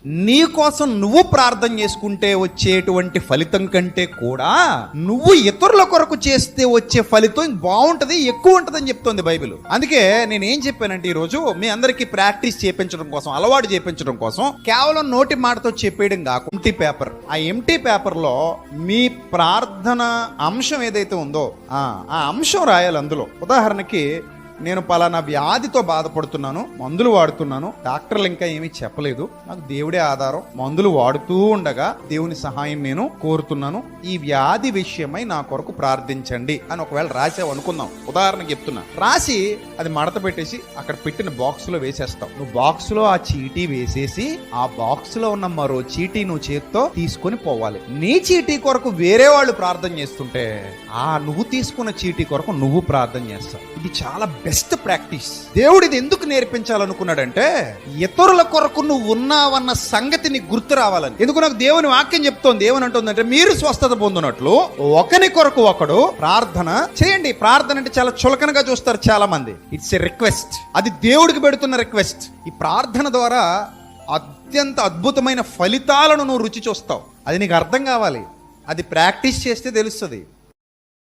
నీ కోసం నువ్వు ప్రార్థన చేసుకుంటే వచ్చేటువంటి ఫలితం కంటే కూడా నువ్వు ఇతరుల కొరకు చేస్తే వచ్చే ఫలితం బాగుంటది, ఎక్కువ ఉంటదని చెప్తోంది బైబిల్. అందుకే నేను ఏం చెప్పానంటే ఈ రోజు మీ అందరికి ప్రాక్టీస్ చేయించడం కోసం, అలవాటు చేయించడం కోసం కేవలం నోటి మాటతో చెప్పేయడం కాకుండా ఎంటీ పేపర్, ఆ ఎంటీ పేపర్ లో మీ ప్రార్థన అంశం ఏదైతే ఉందో ఆ అంశం రాయాలి. అందులో ఉదాహరణకి నేను పలానా వ్యాధితో బాధపడుతున్నాను, మందులు వాడుతున్నాను, డాక్టర్లు ఇంకా ఏమీ చెప్పలేదు, నాకు దేవుడే ఆధారం, మందులు వాడుతూ ఉండగా దేవుని సహాయం నేను కోరుతున్నాను, ఈ వ్యాధి విషయమై నా కొరకు ప్రార్థించండి అని ఒకవేళ రాసావు అనుకుందాం, ఉదాహరణకు చెప్తున్నా. రాసి అది మడత పెట్టేసి అక్కడ పెట్టిన బాక్స్ లో వేసేస్తావు. నువ్వు బాక్స్ లో ఆ చీటీ వేసేసి ఆ బాక్స్ లో ఉన్న మరో చీటీ నువ్వు చేతితో తీసుకొని పోవాలి. నీ చీటీ కొరకు వేరే వాళ్ళు ప్రార్థన చేస్తుంటే నువ్వు తీసుకున్న చీటీ కొరకు నువ్వు ప్రార్థన చేస్తావు. ఇది చాలా బెస్ట్ ప్రాక్టీస్. దేవుడు ఇది ఎందుకు నేర్పించాలనుకున్నాడంటే ఇతరుల కొరకు నువ్వు ఉన్నావన్న సంగతిని గుర్తు రావాలని. ఎందుకు నాకు దేవుని వాక్యం చెప్తోంది, ఏమని అంటుందంటే మీరు స్వస్థత పొందినట్లు ఒకని కొరకు ఒకడు ప్రార్థన చేయండి. ప్రార్థన అంటే చాలా చులకనగా చూస్తారు చాలా మంది. ఇట్స్ ఎ రిక్వెస్ట్, అది దేవుడికి పెడుతున్న రిక్వెస్ట్. ఈ ప్రార్థన ద్వారా అత్యంత అద్భుతమైన ఫలితాలను నువ్వు రుచి చూస్తావు. అది నీకు అర్థం కావాలి, అది ప్రాక్టీస్ చేస్తే తెలుస్తుంది.